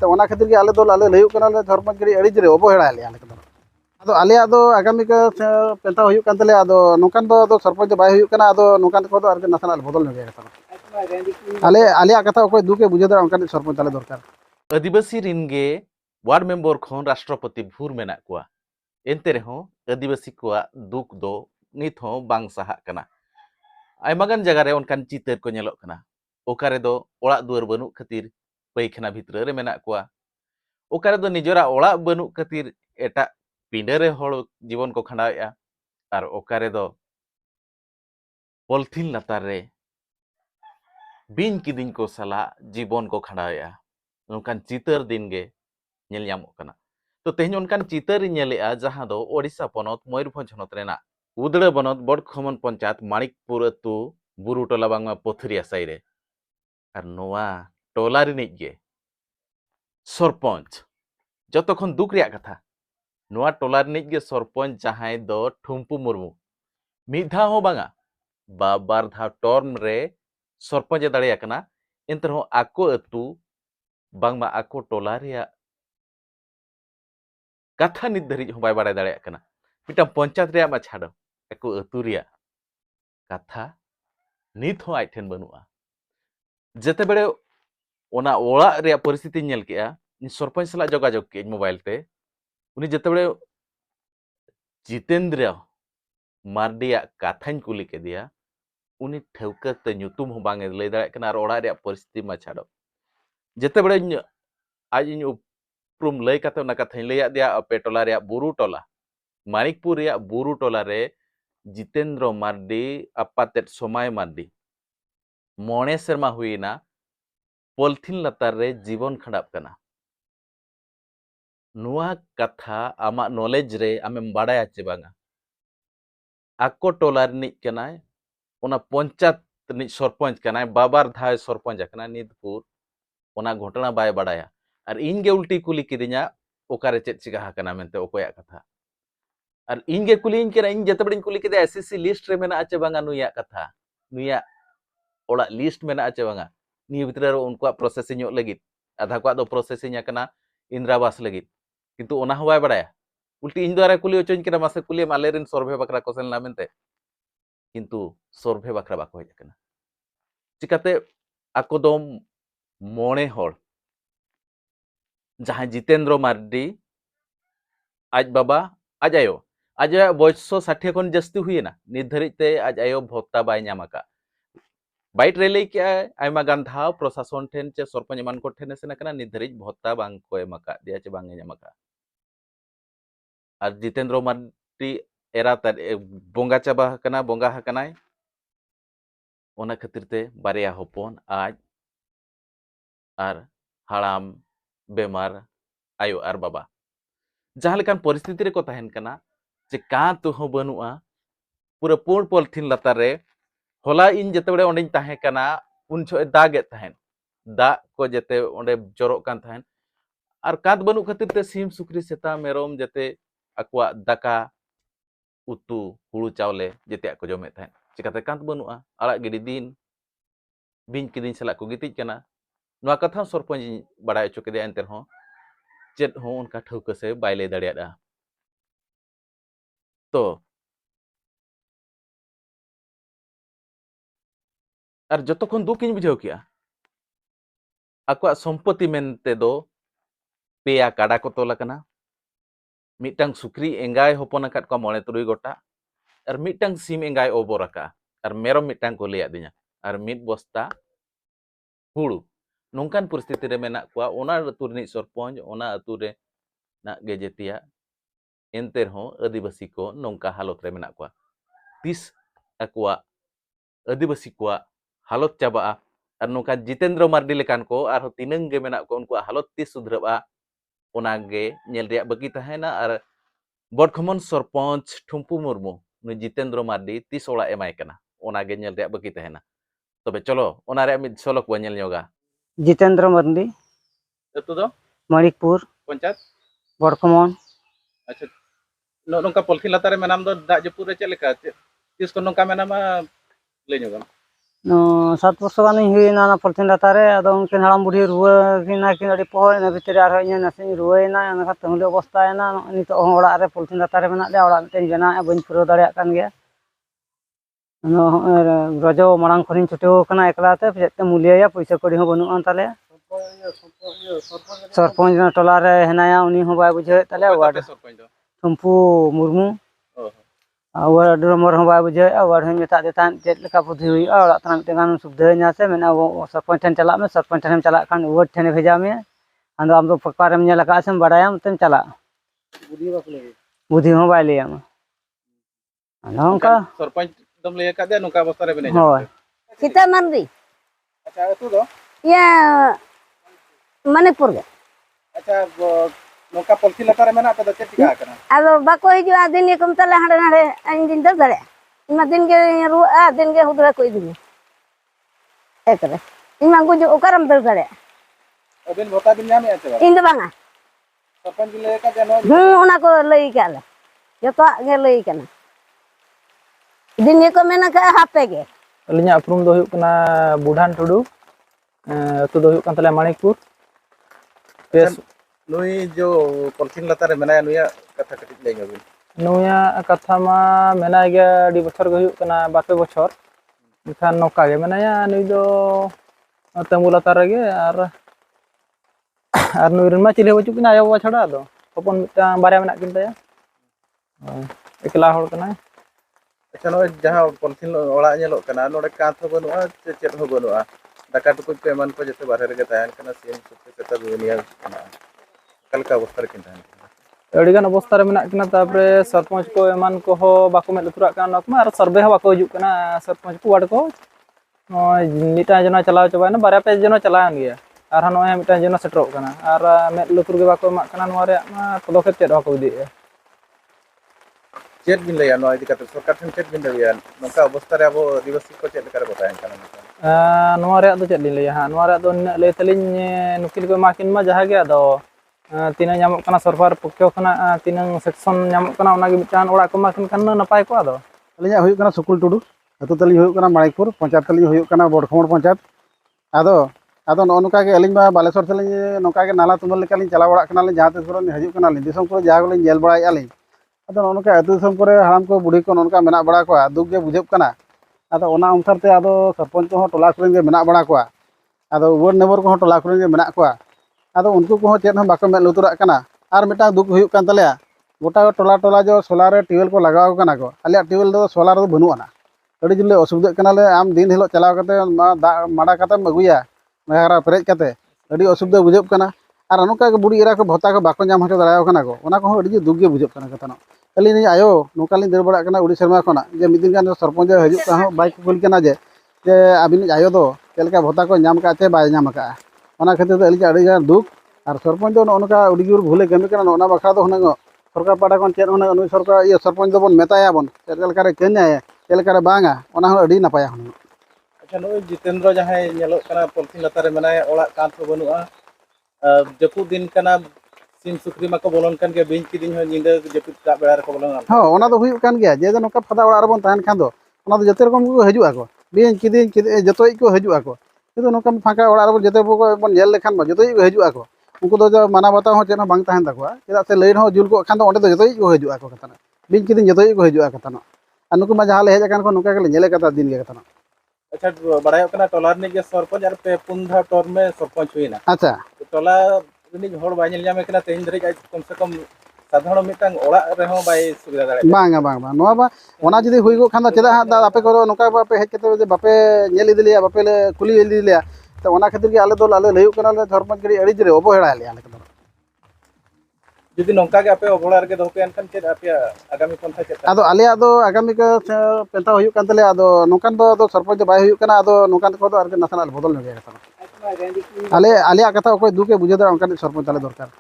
तो ओना खातिर के आले दो आले लयुक कना ले सरपंच गड़ी अड़ी जरे अवहेड़ा ले आले कदो आदो आले आदो आगामी का पेंता हुयुक कान तले आदो नोकान दो सरपंच बाय हुयुक कना आदो नोकान को दो आर नसना बदल नगे कता आले आले कथा ओको दुके बुझे दो ओनकान सरपंच आले दरकार आदिवासी रिनगे वार्ड मेंबर खन राष्ट्रपति भूर मेना कुआ एनते रहो आदिवासी कुआ दुख दो नित हो बांग साहा कना आयमागान जगह रे उनकान चितर को नेलोक कना ओकारे दो ओड़ा दुआर बनु खातिर पैखना भितर रे मेना कुआ ओकारे दो निजरा ओड़ा बनु खातिर एटा पिंडे रे हड़ जीवन को खंडाएआ और ओकारे दो पॉलिथीन लतार रे बिन किदिन को सला जीवन को खंडाएआ नोकान चितर दिन गे नेल ᱧᱟᱢᱚᱜ कना तो तेहन उनकान चितर नेलेआ जहां दो ओडिशा पनत मयूरभंज हनत रेना उदड़ा बनत बड़खमन पंचायत माणिकपुर अतु बुरु टोला बांगमा पोथरिया साइरे और नोआ टोला रिनिज गे सरपंच जतो खन दुख रिया कथा नोआ टोला रिनिज गे सरपंच जहां दो ठुम्पु मुर्मू मिधा हो बांगा बार धा टर्म रे सरपंच दाड़िया कना एंतरहो आको अतु बांगमा आको टोला रिया कथा नित धरिज हो बाय बाड़ाय दाड़िया कना मिटा पंचायत रिया मा छाड़ो एको अतु रिया कथा नित हो आइठेन बनुआ जते बेड़े ओना ओड़ा रिया परिस्थिति नेल केआ सरपंच सला जोगाजोग के मोबाइल ते उनी जते बेड़े जितेंद्र मार्डिया कथाñ कुली के दिया उनी ठेवका ते nyutum हो बांगे लय दाड़े कना और ओड़ा रिया परिस्थिति मा छाड़ो जते बेड़े आज इन उपरुम लय काते ओना कथाñ लय दिया अपे टोला रिया बुरु टोला माणिकपुर रिया बुरु टोला रे जितेंद्र मार्डी अपातेट सोमाय मार्डी मोणे सेरमा हुईना पॉलिथीन लतार रे जीवन खंडाप कना नुआ कथा आमा नॉलेज रे आमेम बाड़ाया चे बांगा आको टोला रिनिज कनाय ओना पंचायत रिनिज सरपंच कनाय बाबार धाय सरपंच कना निदपुर ओना घटना बाय बाड़ाया और इन गे उल्टी कुली किदिया ओकारे चेत चिका कना मेनते ओकोया कथा और इन गे कुली इन केना इन जते बडिन कुली किदे एसएससी लिस्ट रे मेना आचे बांगा नुया कथा नुया ओड़ा लिस्ट मेना आचे बांगा निय भितर रे उनका प्रोसेसिंग लगित आधा को दो प्रोसेसिंग कना इंद्रावास लगित किंतु ओना हो बाय बाड़ाया उल्टी इन द्वारा कुली ओचोñ केना मासे कुली मालेरिन सर्वे बकरा कोसेल ना मेनते किंतु सर्वे बकरा बाको हेज कना चिकाते आको दो मोणे हड़ जहां जितेंद्र मार्डी आज बाबा आज आयो आज बयस 60 खन जस्ती हुईना निर्धारित आज आयो भत्ता बाय नामाका बाइट रे लई के आयमा गान धाव प्रशासन ठेन चे सरपंच मान को ठेन सेना कना निर्धारित भत्ता बांग को एमाका दिया चे बांगे नामाका और जितेंद्र मार्डी एरा बोंगा चाबा कना बोंगा हकनाय ओना खातिर ते बारिया होपन आज और हाड़ाम बेमार आयो और बाबा जहां लेकान परिस्थिति रे को तहन कना जे का तो हो बनुआ पूरा पोड़ पॉलिथीन लतार रे होला इन जते बड़े ओंडे तहे कना उन छो दागे तहन दा को जते ओंडे जरोक कान तहन और कांत बनु खातिर ते सीम सुक्री सेता मेरोम जते अकवा दाका उतु हुड़ू चावले जते को जमे तहन चिकाते कांत बनुआ आड़ा गिडी दिन बिन किदिन सला को गितिज कना नुआ कथा सरपंच बड़ाय चो केदे एंते हो चेत हो उनका ठौका से बाय लय दाड़ियादा तो और जतो खन दुख इन बुझाव किया आको सम्पत्ति मेनते दो पेया काडा को तोला कना मिटंग सुक्री एंगाय होपन अकात को मोणे तुरुई गोटा और मिटंग सीम एंगाय ओबर अका और मेरम मिटंग को लय दिया और मिट बस्ता हुड़ू नोंकान परिस्थिति रे मेना कुआ ओना अतु रिनिज सरपंच ओना अतु रे ना गे जेतिया एनते हो आदिवासी को नोंका हालत रे मेना कुआ तीस अकुआ आदिवासी कुआ हालत चाबा और नोंका जितेंद्र मार्डी लेकान को और तिनंग गे मेना को उनको हालत तीस सुधरबा ओना गे नेल रिया बगी तहेना और बड़खमन सरपंच ठुम्पु मुर्मू नु जितेंद्र मार्डी तीस ओड़ा एमाय कना ओना गे नेल रिया बगी तहेना तबे चलो ओना रे मिद सोलक बा नेल न्योगा जितेंद्र मार्डी अतु दो मणिकपुर पंचायत बड़खमन अच्छा नोंका पॉलिथीन लतार रे मेनाम दो दा जपुर रे चलेका तीस को नोंका मेनामा लय न्योगा 7 বছর গানি হুইনা না পলিথিন লাতারে আদো উনকিন হারাম বুढ़ी रुआ किना किन अड़ी पोह इन भितर आर इन नासे रुआयना अनका तंगले अवस्थायना नितो ओड़ा रे पलिथीन लातारे मेना ले ओड़ा मिटन जना बन पुरो दाड़िया कान गया रजो मांग खनिन छुटेव कना एकलाते पेते मुलिया पैसा कड़ी हो बनुआ ताले सरपंच टोला रे हेनाया उनी हो बाय बुझे ताले वार्ड शंपू मुर्मू वार्ड नंबर हो बाय बुझे वार्ड हम मेता देतान चेत लेका बुद्धि हुई ओड़ा तना मिटन सुविधा न्यासे मेना सरपंच ठन चला में सरपंच ठन चला खान वार्ड ठन भेजा में आंदो आम दो पक्का में लगा से बड़ायाम तम चला बुद्धि हो बाय लिया नौका सरपंच दम ले का दे नुका अवस्था रे बने होय सीता मंदी अच्छा तू दो ये मणिपुर गे अच्छा नुका पलथी लता रे मेना तो चेक टिका करना अब बाको हिजुआ दिन ये कम तले हड़े हड़े इन दिन दर दरे इमा दिन के रुआ दिन के हुदरा कोई दिन एकरे इमा गुजु ओकरम दर दरे अबिन भोता बिन नाम आते इन दो बांगा सरपंच ले का जानो उना को लई काले जतो गे लई कना दिन ये को मेना का हापे गे अलिया उपरुम दो हुयुक कना बुढ़ान टुडू अतु दो हुयुक कन तले माणिकपुर पेस नुई जो पलथीन लता रे मेना नुया कथा कटिक ले गबिन नुया कथा मा मेना गया डी बछर गो हुयुक कना बापे बछर इखान नौका गे मेनाया नुई दो तंबू लता रे गे आर नुई रमा चिले बचुक कना आयो बाबा छड़ा दो हपन मिटा बारे मेना किन तया एकला होड़ कना अच्छा नो जहां पलथीन ओड़ा नेलो कना नोडे काथ हो बनुआ चेत हो बनुआ दाका टुकुज पे मन को जते बाहर रे तायन कना सीएम सुते सेता दुनिया कना कलका अवस्था रे किन तायन अड़ीगान अवस्था रे मेना किना तापरे सरपंच को एमान को हो बाको में लुतुरा कान नकमा आर सर्वे हो बाको हिजुक कना सरपंच को वार्ड को मिटा जना चलाव चबायना बारे पे जना चलायन गया आर हनो मिटा जना सेटरो कना आर में लुतुर गे बाको मा कना नोरे मा पदक्षेप चेद बाको इदी चेत बिन लया नो इदी कते सरकार ठन चेत बिन लया नका अवस्था रे अबो आदिवासी को चेत करे बतायन कना नोवा रे दो चेद लिन लया हा नोवा रे दो ले तलिन नुकिल को माकिन मा जहा गया दो तीना नामक कना सरकार पक्ष खना तीना सेक्शन नामक कना ओना गे मिटान ओड़ा को माकिन कन नपाय को आदो अलिया हुयुक कना सुकुल टुडू अतु तली हुयुक कना माणिकपुर पंचायत तली हुयुक कना बड़खमोड़ पंचायत आदो आदो नोका के अलिन बा बालेश्वर तली नोका के नाला तुमल लेका लिन चला बड़ा कना लिन जहां तिस को हजुक कना लिन दिसम को जहां को लिन जेल बड़ाय आलिन आदो नोका अतु दिसम को हाराम को बुढ़ी को नोका मेना बड़ा को दुख गे बुझेब कना आदो ओना अनुसार ते आदो सरपंच को टोला को गे मेना बड़ा को आदो वार्ड नंबर को टोला को गे मेना को आदो उनको को चेत हम बाको में लुतुरा कना आर मिटा दुख हुयुक कान तलेया गोटा टोला टोला जो सोलार टिवल को लगाव कना को आलिया टिवल दो सोलार दो बनुआना अड़ी जुले असुविधा कना ले आम दिन हिलो चलाव कते माडा कते अगुया नहरा पेरेज कते अड़ी असुविधा बुझेब कना आर नोका के बुढ़ी एरा को भत्ता को बाको नाम हचो दाड़ाव कना को ओना को अड़ी दुख गे बुझेब कना कतनो अली नि आयो नोका लिन दर बड़ा कना उड़ी शर्मा कोना जे मिदिन गान सरपंच हजुक का हो बाइक को कना जे आबिन आयो दो चलका भत्ता को नाम का चे बाय नाम का ओना खातिर तो अली अड़ी गान दुख और सरपंच दो नोका उड़ी जोर भूले गमी कना ओना बखरा दो हुना सरकार पाटा कोन चेत हुना नुई सरकार ये सरपंच दो बन मेताया बन चलका रे कन्याय चलका रे बांगा ओना हो अड़ी नपाया हुना अच्छा नो जितेंद्र जहां नेलो कना पलथीन लता रे मेना ओड़ा काथ हो बनुआ जपु दिन कना सिम सुखरी माको बोलन कान के बिन किदिन हो निंदा जपु का बेड़ा रे को बोलन हाँ ओना दो हुयुक कान गया जे नोका फदा ओड़ा रे बन ताहन खान दो ओना दो जते रकम को हजुआ को बिन किदिन जतोई को हजुआ को किंतु नोका फाका ओड़ा रे जते बन नेल लेखान मा जतोई को हजुआ को उनको दो माना बताओ हो चेना बांग ताहन तकवा चेदा से लाइन हो जुल को खान दो ओंडे दो जतोई को हजुआ को कतना बिन किदिन जतोई को हजुआ कतना आ नुकु मा जहां ले हेज कान को नोका के नेले कता दिन गे कतना अच्छा बड़ाय कना टोला ने जे सरपंच आर पे पुंधा टोर में सरपंच हुईना अच्छा टोला रिनी हड़ बाय नेल जामे कना तेहिन धरि कम से कम साधारण मिटांग ओड़ा रे हो बाय सुविधा दाड़े बांगा बांगा नोआ बा ओना जदी हुई गो खान चेदा आपे को नोका बापे हेज कते जे बापे नेल इदिलिया बापे ले कुली इदिलिया तो ओना खातिर के आले दो आले लयुक कना ले सरपंच गड़ी अड़ी जरे अवहेड़ा ले आले कदो जुदी नोका के आपे अवहेड़ा रे दो पे अनकन चेद आपे आगामी पंथा चेद आदो आले आदो आगामी के पेंता हुयुक कान तले आदो नोकान दो सरपंच बाय हुयुक कना आदो नोकान को दो आर के नसना बदल में गया कतना आले आले कथा कोई दुके बुझे दो उनका सरपंच आले दरकार